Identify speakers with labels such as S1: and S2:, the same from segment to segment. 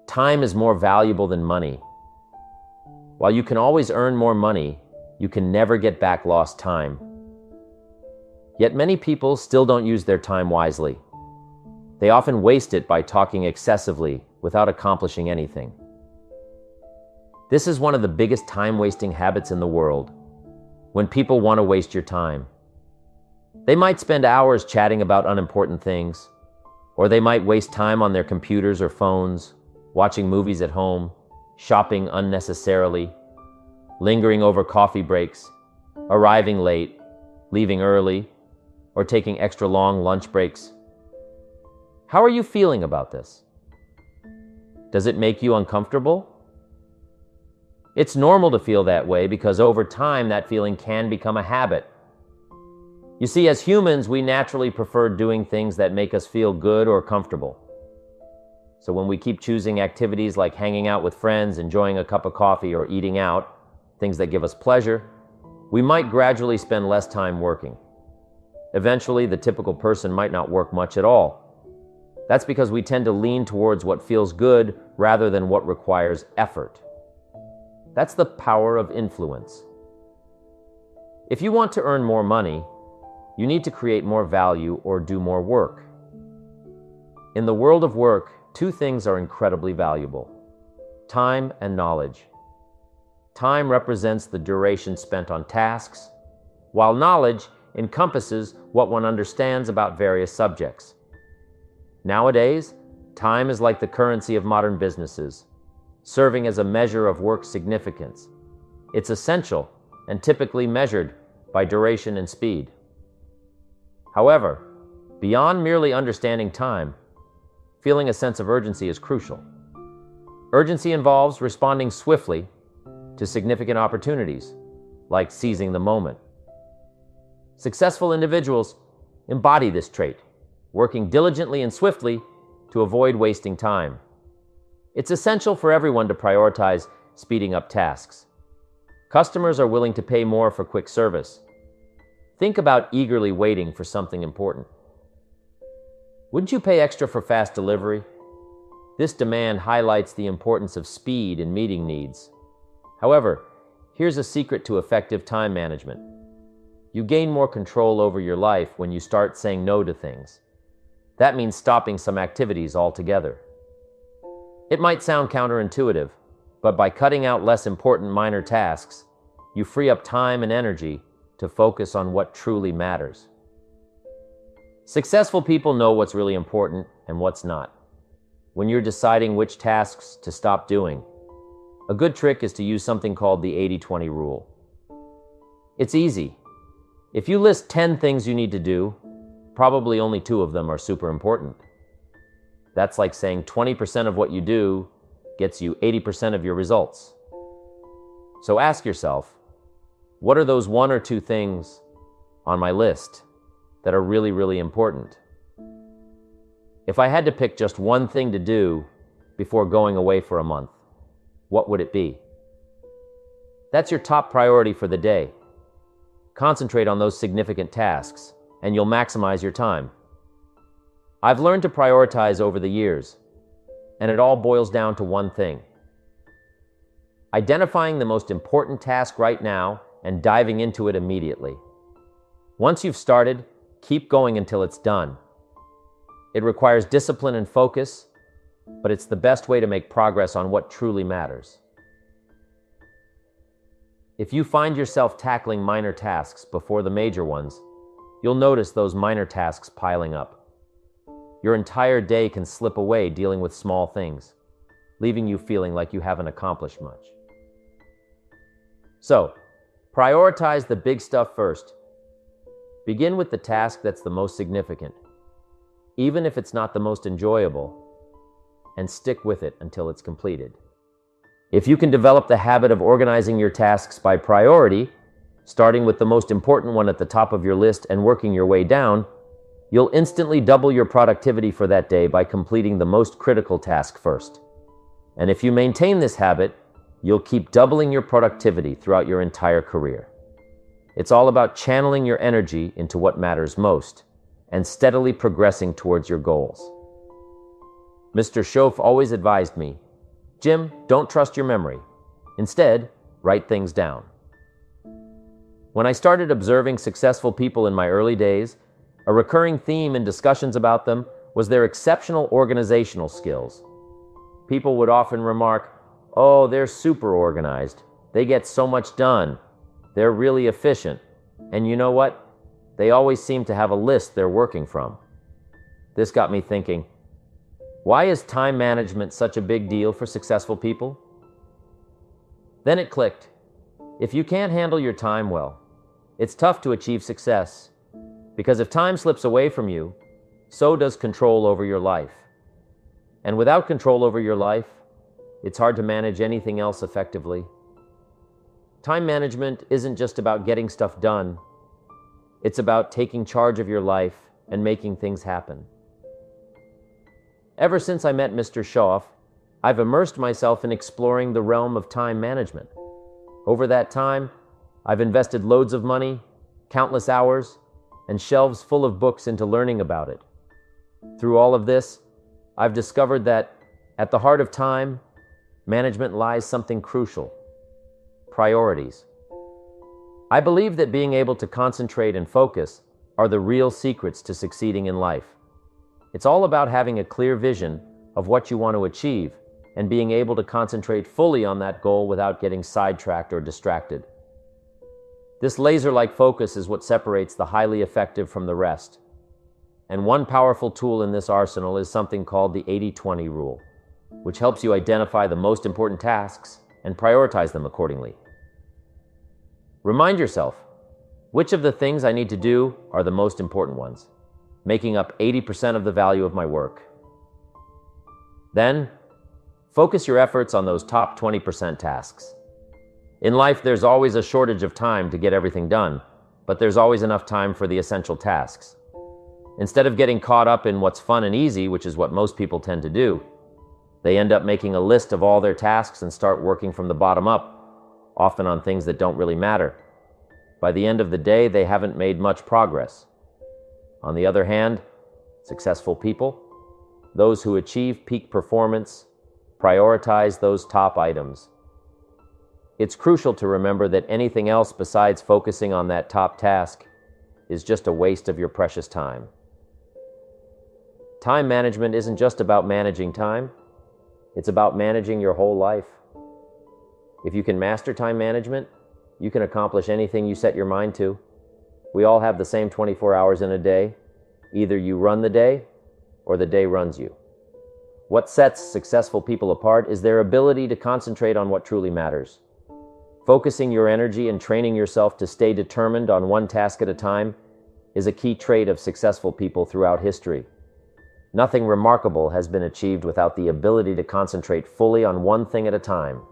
S1: Time is more valuable than money. While you can always earn more money, you can never get back lost time. Yet many people still don't use their time wisely. They often waste it by talking excessively without accomplishing anything. This is one of the biggest time-wasting habits in the world, when people want to waste your time. They might spend hours chatting about unimportant things, or they might waste time on their computers or phones, watching movies at home, shopping unnecessarily, lingering over coffee breaks, arriving late, leaving early, or taking extra long lunch breaks. How are you feeling about this? Does it make you uncomfortable? It's normal to feel that way because over time that feeling can become a habit. You see, as humans, we naturally prefer doing things that make us feel good or comfortable. So when we keep choosing activities like hanging out with friends, enjoying a cup of coffee, or eating out, things that give us pleasure, we might gradually spend less time working. Eventually, the typical person might not work much at all. That's because we tend to lean towards what feels good rather than what requires effort. That's the power of influence. If you want to earn more money, you need to create more value or do more work. In the world of work, two things are incredibly valuable: time and knowledge. Time represents the duration spent on tasks, while knowledge encompasses what one understands about various subjects. Nowadays, time is like the currency of modern businesses, serving as a measure of work significance. It's essential and typically measured by duration and speed. However, beyond merely understanding time, feeling a sense of urgency is crucial. Urgency involves responding swiftly to significant opportunities, like seizing the moment. Successful individuals embody this trait, working diligently and swiftly to avoid wasting time. It's essential for everyone to prioritize speeding up tasks. Customers are willing to pay more for quick service. Think about eagerly waiting for something important. Wouldn't you pay extra for fast delivery? This demand highlights the importance of speed in meeting needs. However, here's a secret to effective time management. You gain more control over your life when you start saying no to things. That means stopping some activities altogether. It might sound counterintuitive, but by cutting out less important minor tasks, you free up time and energy to focus on what truly matters. Successful people know what's really important and what's not. When you're deciding which tasks to stop doing, a good trick is to use something called the 80-20 rule. It's easy. If you list 10 things you need to do, probably only 2 of them are super important. That's like saying 20% of what you do gets you 80% of your results. So ask yourself, what are those 1 or 2 things on my list that are really, really important? If I had to pick just one thing to do before going away for a month, what would it be? That's your top priority for the day. Concentrate on those significant tasks, and you'll maximize your time. I've learned to prioritize over the years, and it all boils down to one thing: identifying the most important task right now and diving into it immediately. Once you've started, keep going until it's done. It requires discipline and focus, but it's the best way to make progress on what truly matters. If you find yourself tackling minor tasks before the major ones, you'll notice those minor tasks piling up. Your entire day can slip away dealing with small things, leaving you feeling like you haven't accomplished much. So, prioritize the big stuff first. Begin with the task that's the most significant, even if it's not the most enjoyable, and stick with it until it's completed. If you can develop the habit of organizing your tasks by priority, starting with the most important one at the top of your list and working your way down, you'll instantly double your productivity for that day by completing the most critical task first. And if you maintain this habit, you'll keep doubling your productivity throughout your entire career. It's all about channeling your energy into what matters most and steadily progressing towards your goals. Mr. Schoaf always advised me, Jim, don't trust your memory. Instead, write things down. When I started observing successful people in my early days, a recurring theme in discussions about them was their exceptional organizational skills. People would often remark, "Oh, they're super organized. They get so much done. They're really efficient. And you know what? They always seem to have a list they're working from." This got me thinking, why is time management such a big deal for successful people? Then it clicked. If you can't handle your time well, it's tough to achieve success, because if time slips away from you, so does control over your life. And without control over your life, it's hard to manage anything else effectively. Time management isn't just about getting stuff done. It's about taking charge of your life and making things happen. Ever since I met Mr. Schoff, I've immersed myself in exploring the realm of time management. Over that time, I've invested loads of money, countless hours, and shelves full of books into learning about it. Through all of this, I've discovered that at the heart of time management lies something crucial: priorities. I believe that being able to concentrate and focus are the real secrets to succeeding in life. It's all about having a clear vision of what you want to achieve and being able to concentrate fully on that goal without getting sidetracked or distracted. This laser-like focus is what separates the highly effective from the rest. And one powerful tool in this arsenal is something called the 80-20 rule, which helps you identify the most important tasks and prioritize them accordingly. Remind yourself, which of the things I need to do are the most important ones, making up 80% of the value of my work. Then, focus your efforts on those top 20% tasks. In life, there's always a shortage of time to get everything done, but there's always enough time for the essential tasks. Instead of getting caught up in what's fun and easy, which is what most people tend to do, they end up making a list of all their tasks and start working from the bottom up, often on things that don't really matter. By the end of the day, they haven't made much progress. On the other hand, successful people, those who achieve peak performance, prioritize those top items. It's crucial to remember that anything else besides focusing on that top task is just a waste of your precious time. Time management isn't just about managing time, it's about managing your whole life. If you can master time management, you can accomplish anything you set your mind to. We all have the same 24 hours in a day. Either you run the day, or the day runs you. What sets successful people apart is their ability to concentrate on what truly matters. Focusing your energy and training yourself to stay determined on one task at a time is a key trait of successful people throughout history. Nothing remarkable has been achieved without the ability to concentrate fully on one thing at a time.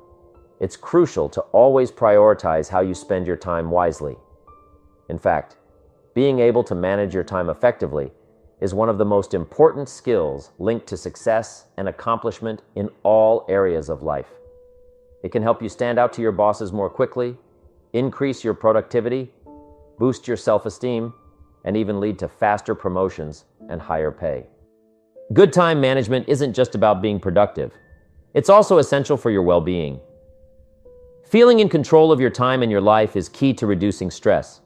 S1: It's crucial to always prioritize how you spend your time wisely. In fact, being able to manage your time effectively is one of the most important skills linked to success and accomplishment in all areas of life. It can help you stand out to your bosses more quickly, increase your productivity, boost your self-esteem, and even lead to faster promotions and higher pay. Good time management isn't just about being productive. It's also essential for your well-being. Feeling in control of your time and your life is key to reducing stress.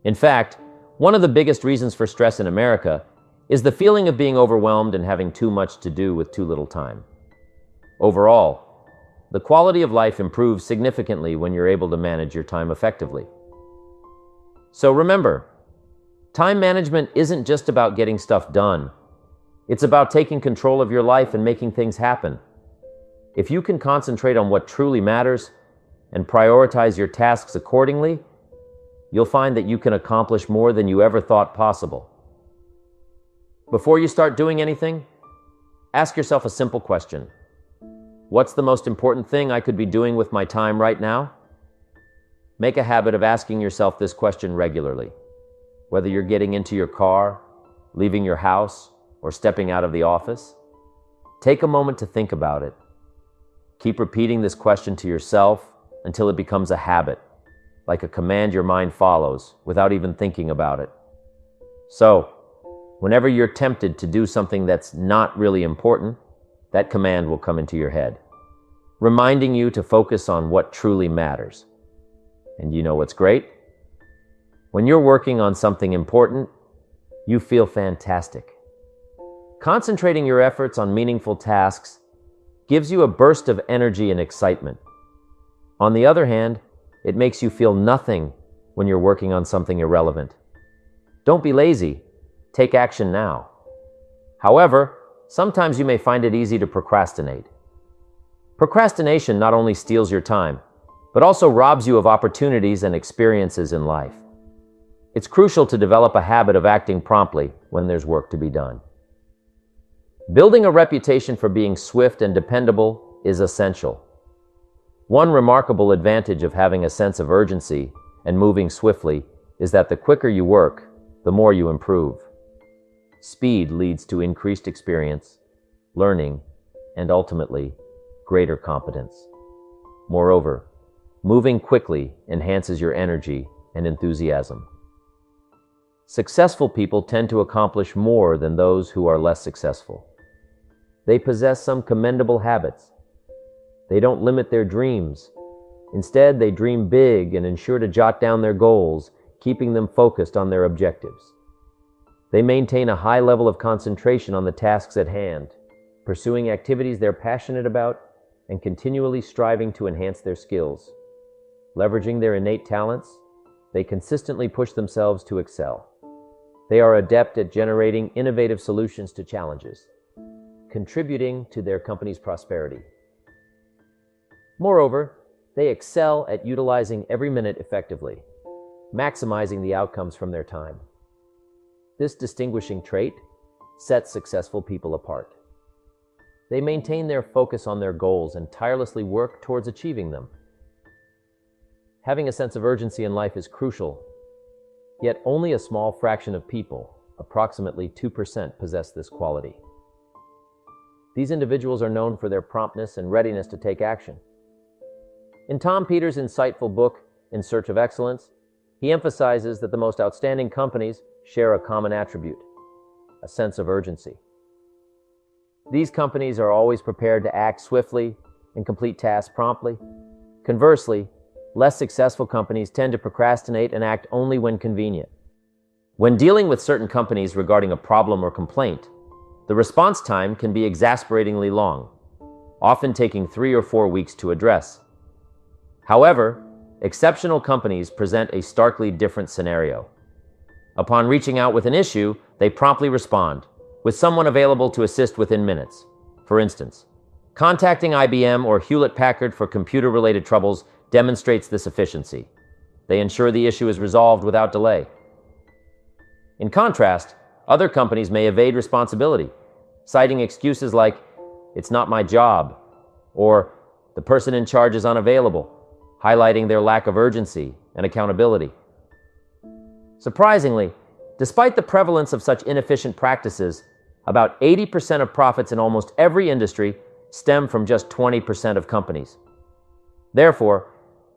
S1: In fact, one of the biggest reasons for stress in America is the feeling of being overwhelmed and having too much to do with too little time. Overall, the quality of life improves significantly when you're able to manage your time effectively. So remember, time management isn't just about getting stuff done. It's about taking control of your life and making things happen. If you can concentrate on what truly matters and prioritize your tasks accordingly, you'll find that you can accomplish more than you ever thought possible. Before you start doing anything, ask yourself a simple question. What's the most important thing I could be doing with my time right now? Make a habit of asking yourself this question regularly. Whether you're getting into your car, leaving your house, or stepping out of the office, take a moment to think about it. Keep repeating this question to yourself until it becomes a habit, like a command your mind follows without even thinking about it. So, whenever you're tempted to do something that's not really important, that command will come into your head. reminding you to focus on what truly matters. And you know what's great? When you're working on something important, you feel fantastic. Concentrating your efforts on meaningful tasks gives you a burst of energy and excitement. On the other hand, it makes you feel nothing when you're working on something irrelevant. Don't be lazy. Take action now. However, sometimes you may find it easy to procrastinate. Procrastination not only steals your time, but also robs you of opportunities and experiences in life. It's crucial to develop a habit of acting promptly when there's work to be done. Building a reputation for being swift and dependable is essential. One remarkable advantage of having a sense of urgency and moving swiftly is that the quicker you work, the more you improve. Speed leads to increased experience, learning, and ultimately, greater competence. Moreover, moving quickly enhances your energy and enthusiasm. Successful people tend to accomplish more than those who are less successful. They possess some commendable habits. They don't limit their dreams. Instead, they dream big and ensure to jot down their goals, keeping them focused on their objectives. They maintain a high level of concentration on the tasks at hand, pursuing activities they're passionate about and continually striving to enhance their skills. Leveraging their innate talents, they consistently push themselves to excel. They are adept at generating innovative solutions to challenges, contributing to their company's prosperity. Moreover, they excel at utilizing every minute effectively, maximizing the outcomes from their time. This distinguishing trait sets successful people apart. They maintain their focus on their goals and tirelessly work towards achieving them. Having a sense of urgency in life is crucial, yet only a small fraction of people, approximately 2%, possess this quality. These individuals are known for their promptness and readiness to take action. In Tom Peters' insightful book, In Search of Excellence, he emphasizes that the most outstanding companies share a common attribute: a sense of urgency. These companies are always prepared to act swiftly and complete tasks promptly. Conversely, less successful companies tend to procrastinate and act only when convenient. When dealing with certain companies regarding a problem or complaint, the response time can be exasperatingly long, often taking 3 or 4 weeks to address. However, exceptional companies present a starkly different scenario. Upon reaching out with an issue, they promptly respond, with someone available to assist within minutes. For instance, contacting IBM or Hewlett-Packard for computer-related troubles demonstrates this efficiency. They ensure the issue is resolved without delay. In contrast, other companies may evade responsibility, citing excuses like, "It's not my job," or "The person in charge is unavailable," highlighting their lack of urgency and accountability. Surprisingly, despite the prevalence of such inefficient practices, about 80% of profits in almost every industry stem from just 20% of companies. Therefore,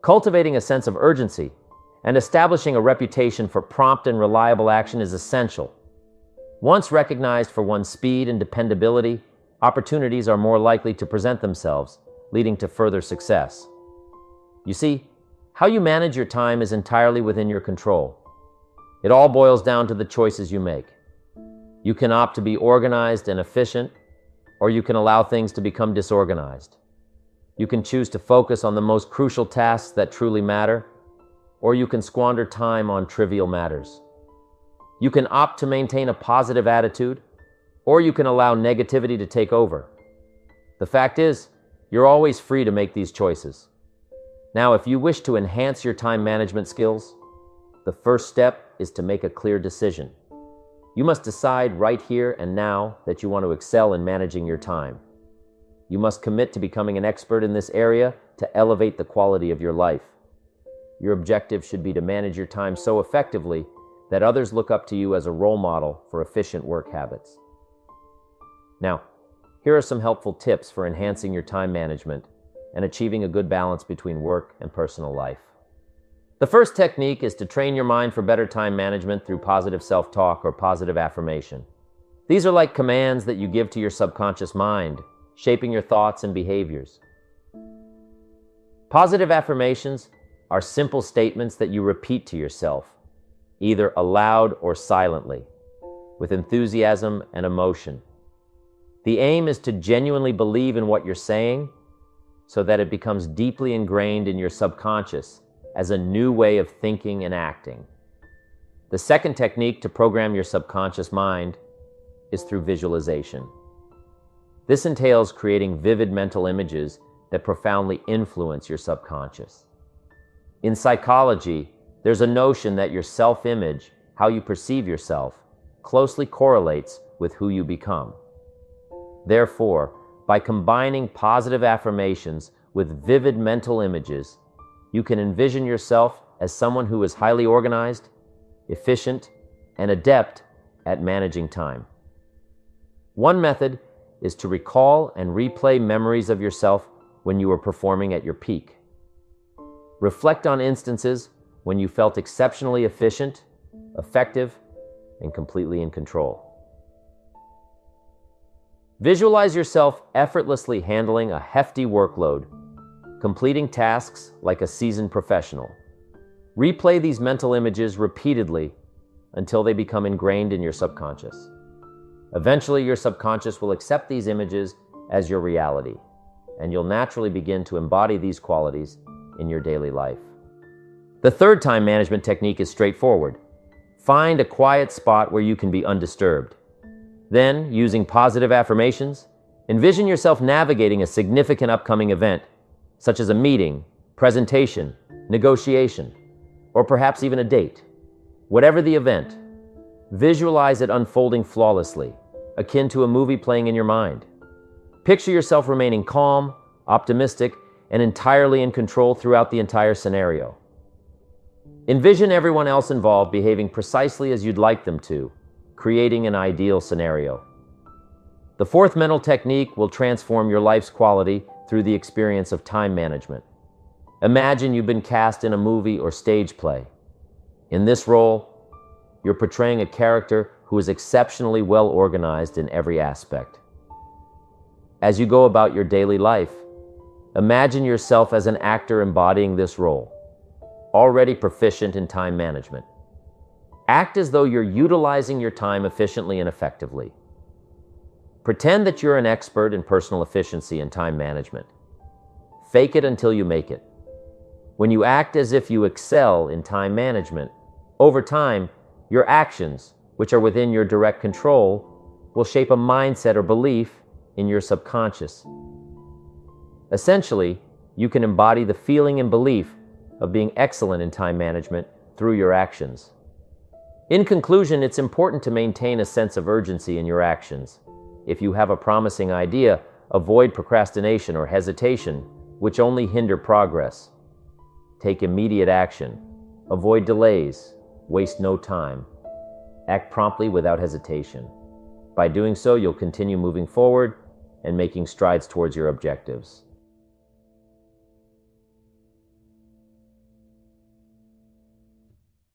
S1: cultivating a sense of urgency and establishing a reputation for prompt and reliable action is essential. Once recognized for one's speed and dependability, opportunities are more likely to present themselves, leading to further success. You see, how you manage your time is entirely within your control. It all boils down to the choices you make. You can opt to be organized and efficient, or you can allow things to become disorganized. You can choose to focus on the most crucial tasks that truly matter, or you can squander time on trivial matters. You can opt to maintain a positive attitude, or you can allow negativity to take over. The fact is, you're always free to make these choices. Now, if you wish to enhance your time management skills, the first step is to make a clear decision. You must decide right here and now that you want to excel in managing your time. You must commit to becoming an expert in this area to elevate the quality of your life. Your objective should be to manage your time so effectively that others look up to you as a role model for efficient work habits. Now, here are some helpful tips for enhancing your time management and achieving a good balance between work and personal life. The first technique is to train your mind for better time management through positive self-talk or positive affirmation. These are like commands that you give to your subconscious mind, shaping your thoughts and behaviors. Positive affirmations are simple statements that you repeat to yourself, either aloud or silently, with enthusiasm and emotion. The aim is to genuinely believe in what you're saying so that it becomes deeply ingrained in your subconscious as a new way of thinking and acting. The second technique to program your subconscious mind is through visualization. This entails creating vivid mental images that profoundly influence your subconscious. In psychology, there's a notion that your self-image, how you perceive yourself, closely correlates with who you become. Therefore, by combining positive affirmations with vivid mental images, you can envision yourself as someone who is highly organized, efficient, and adept at managing time. One method is to recall and replay memories of yourself when you were performing at your peak. Reflect on instances when you felt exceptionally efficient, effective, and completely in control. Visualize yourself effortlessly handling a hefty workload, completing tasks like a seasoned professional. Replay these mental images repeatedly until they become ingrained in your subconscious. Eventually, your subconscious will accept these images as your reality, and you'll naturally begin to embody these qualities in your daily life. The third time management technique is straightforward. Find a quiet spot where you can be undisturbed. Then, using positive affirmations, envision yourself navigating a significant upcoming event, such as a meeting, presentation, negotiation, or perhaps even a date. Whatever the event, visualize it unfolding flawlessly, akin to a movie playing in your mind. Picture yourself remaining calm, optimistic, and entirely in control throughout the entire scenario. Envision everyone else involved behaving precisely as you'd like them to, creating an ideal scenario. The fourth mental technique will transform your life's quality through the experience of time management. Imagine you've been cast in a movie or stage play. In this role, you're portraying a character who is exceptionally well organized in every aspect. As you go about your daily life, imagine yourself as an actor embodying this role, already proficient in time management. Act as though you're utilizing your time efficiently and effectively. Pretend that you're an expert in personal efficiency and time management. Fake it until you make it. When you act as if you excel in time management, over time, your actions, which are within your direct control, will shape a mindset or belief in your subconscious. Essentially, you can embody the feeling and belief of being excellent in time management through your actions. In conclusion, it's important to maintain a sense of urgency in your actions. If you have a promising idea, avoid procrastination or hesitation, which only hinder progress. Take immediate action. Avoid delays. Waste no time. Act promptly without hesitation. By doing so, you'll continue moving forward and making strides towards your objectives.